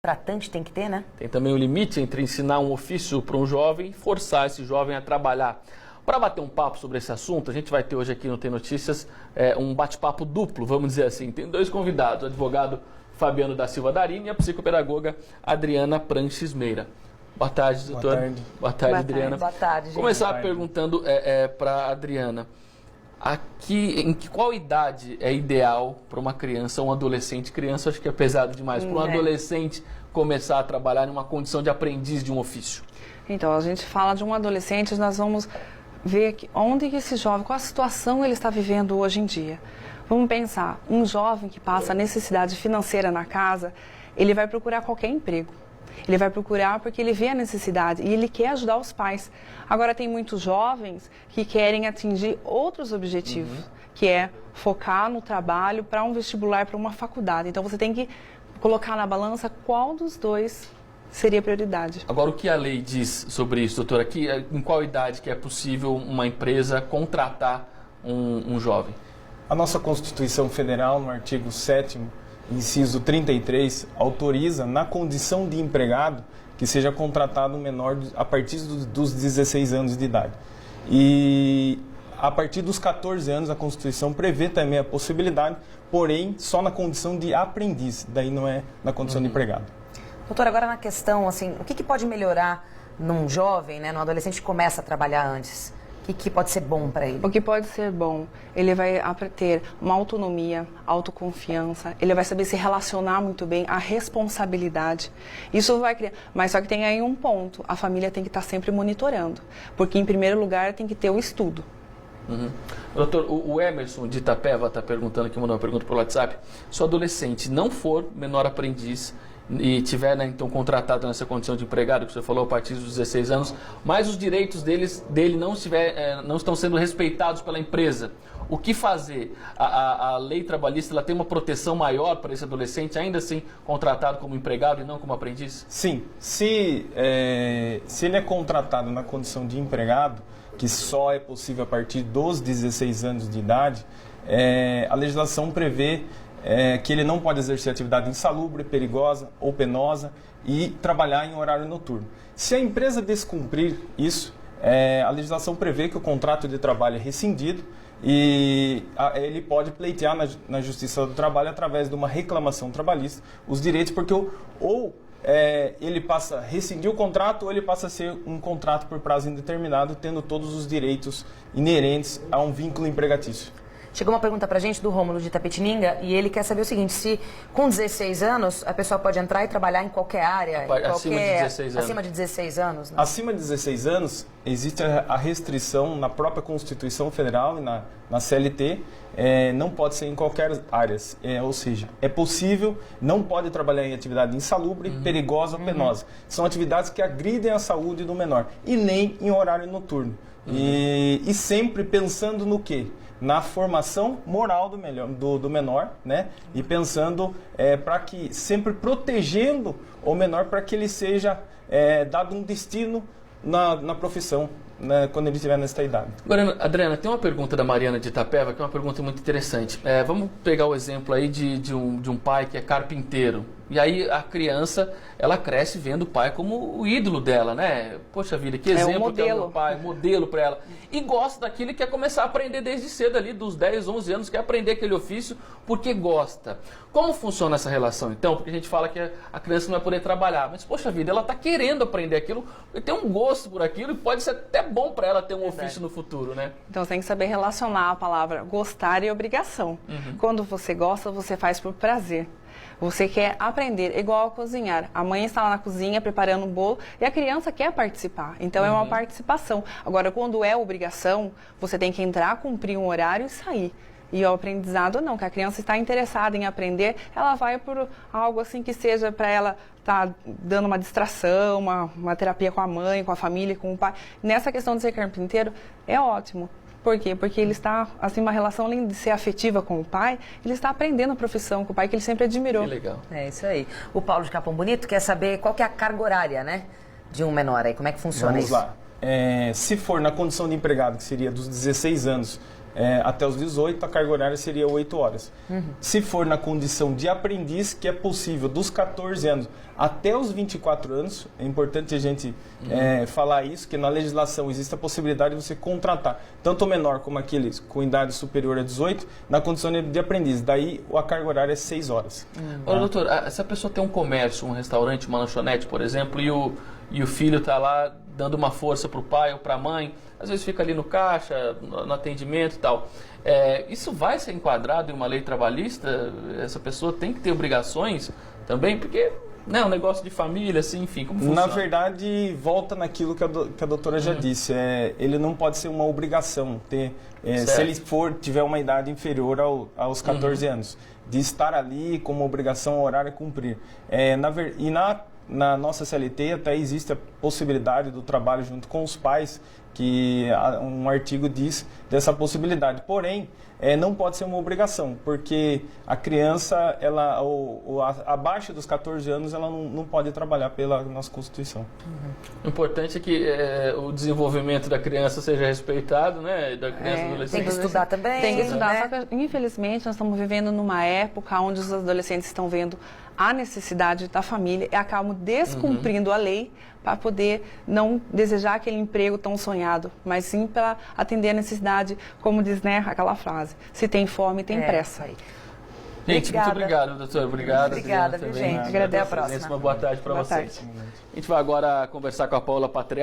tratante tem que ter, né? Tem também o limite entre ensinar um ofício para um jovem e forçar esse jovem a trabalhar. Para bater um papo sobre esse assunto, a gente vai ter hoje aqui no Tem Notícias um bate-papo duplo, vamos dizer assim. Tem dois convidados, o advogado Fabiano da Silva Darini e a psicopedagoga Adriana Pranches Meira. Boa tarde, doutor. Boa tarde. Boa tarde, Adriana. Boa tarde, gente. Começar perguntando para a Adriana. Qual idade é ideal para uma criança ou um adolescente? Criança acho que é pesado demais. Para um adolescente começar a trabalhar em uma condição de aprendiz de um ofício. Então, a gente fala de um adolescente, nós vamos ver onde que esse jovem, qual a situação ele está vivendo hoje em dia. Vamos pensar, um jovem que passa necessidade financeira na casa, ele vai procurar qualquer emprego. Ele vai procurar porque ele vê a necessidade e ele quer ajudar os pais. Agora, tem muitos jovens que querem atingir outros objetivos, que é focar no trabalho para um vestibular, para uma faculdade. Então, você tem que colocar na balança qual dos dois seria prioridade. Agora, o que a lei diz sobre isso, doutora? Em qual idade que é possível uma empresa contratar um jovem? A nossa Constituição Federal, no artigo 7º, inciso 33, autoriza, na condição de empregado, que seja contratado um menor a partir dos 16 anos de idade. E a partir dos 14 anos, a Constituição prevê também a possibilidade, porém, só na condição de aprendiz, daí não é na condição de empregado. Doutora, agora na questão, assim, o que pode melhorar num jovem, né, num adolescente que começa a trabalhar antes? O que pode ser bom para ele? O que pode ser bom? Ele vai ter uma autonomia, autoconfiança, ele vai saber se relacionar muito bem, a responsabilidade. Isso vai criar. Mas só que tem aí um ponto, a família tem que estar sempre monitorando, porque em primeiro lugar tem que ter o estudo. Doutor, o Emerson de Itapeva está perguntando aqui, mandou uma pergunta pelo WhatsApp. Se o adolescente não for menor aprendiz e tiver, né, então, contratado nessa condição de empregado, que você falou, a partir dos 16 anos, mas os direitos dele não estão sendo respeitados pela empresa, o que fazer? A lei trabalhista ela tem uma proteção maior para esse adolescente, ainda assim contratado como empregado e não como aprendiz? Sim. Se ele é contratado na condição de empregado, que só é possível a partir dos 16 anos de idade, a legislação prevê que ele não pode exercer atividade insalubre, perigosa ou penosa e trabalhar em horário noturno. Se a empresa descumprir isso, a legislação prevê que o contrato de trabalho é rescindido e ele pode pleitear na Justiça do Trabalho através de uma reclamação trabalhista os direitos, porque ele passa a rescindir o contrato ou ele passa a ser um contrato por prazo indeterminado, tendo todos os direitos inerentes a um vínculo empregatício. Chegou uma pergunta pra gente do Rômulo de Tapetininga e ele quer saber o seguinte, se com 16 anos a pessoa pode entrar e trabalhar em qualquer área? Acima de 16 anos. Acima de 16 anos? Né? Acima de 16 anos, existe a restrição na própria Constituição Federal e na CLT, não pode ser em qualquer área, ou seja, é possível, não pode trabalhar em atividade insalubre, perigosa ou penosa. São atividades que agridem a saúde do menor e nem em horário noturno. E sempre pensando no quê? Na formação moral do menor, né? E pensando para que, sempre protegendo o menor para que ele seja dado um destino na profissão, né, quando ele estiver nessa idade. Agora, Adriana, tem uma pergunta da Mariana de Itapeva que é uma pergunta muito interessante. Vamos pegar o exemplo aí de um pai que é carpinteiro. E aí a criança, ela cresce vendo o pai como o ídolo dela, né? Poxa vida, que exemplo que é o meu pai, modelo para ela. E gosta daquilo e quer começar a aprender desde cedo ali, dos 10, 11 anos, quer aprender aquele ofício porque gosta. Como funciona essa relação, então? Porque a gente fala que a criança não vai poder trabalhar, mas, poxa vida, ela está querendo aprender aquilo, tem um gosto por aquilo e pode ser até bom para ela ter um ofício no futuro, né? Então, você tem que saber relacionar a palavra gostar e obrigação. Quando você gosta, você faz por prazer. Você quer aprender, igual a cozinhar. A mãe está lá na cozinha preparando um bolo e a criança quer participar. Então, é uma participação. Agora, quando é obrigação, você tem que entrar, cumprir um horário e sair. E o aprendizado não, que a criança está interessada em aprender, ela vai por algo assim que seja para ela estar dando uma distração, uma terapia com a mãe, com a família, com o pai. Nessa questão de ser carpinteiro, é ótimo. Por quê? Porque ele está, assim, uma relação, além de ser afetiva com o pai, ele está aprendendo a profissão com o pai, que ele sempre admirou. Que legal. É isso aí. O Paulo de Capão Bonito quer saber qual que é a carga horária, né, de um menor aí. Como é que funciona isso? Vamos lá. Se for na condição de empregado, que seria dos 16 anos até os 18, a carga horária seria 8 horas. Se for na condição de aprendiz, que é possível dos 14 anos até os 24 anos, é importante a gente falar isso, que na legislação existe a possibilidade de você contratar tanto o menor como aqueles com idade superior a 18, na condição de aprendiz. Daí a carga horária é 6 horas. Ô, doutor, se a pessoa tem um comércio, um restaurante, uma lanchonete, por exemplo, e o filho está lá dando uma força para o pai ou para a mãe, às vezes fica ali no caixa, no atendimento e tal. Isso vai ser enquadrado em uma lei trabalhista? Essa pessoa tem que ter obrigações também? Porque é um negócio de família, assim, enfim, como funciona? Na verdade, volta naquilo que a doutora já disse. Ele não pode ser uma obrigação ter, se ele tiver uma idade inferior aos 14 anos, de estar ali como obrigação horária cumprir. Na nossa CLT até existe a possibilidade do trabalho junto com os pais, que um artigo diz dessa possibilidade. Porém, não pode ser uma obrigação, porque a criança, abaixo dos 14 anos, ela não pode trabalhar pela nossa Constituição. O importante é que o desenvolvimento da criança seja respeitado, né? Da criança e do adolescente. Tem que estudar também. Tem que estudar, né? só que infelizmente nós estamos vivendo numa época onde os adolescentes estão vendo a necessidade da família e acabam descumprindo a lei para poder não desejar aquele emprego tão sonhado, mas sim para atender a necessidade, como diz, né, aquela frase, se tem fome, tem pressa. Aí. Gente, muito obrigado, doutor. Obrigado. Obrigada, viu, gente? Agradeço. Até a próxima. Uma boa tarde para vocês. Tarde. A gente vai agora conversar com a Paula Patrese.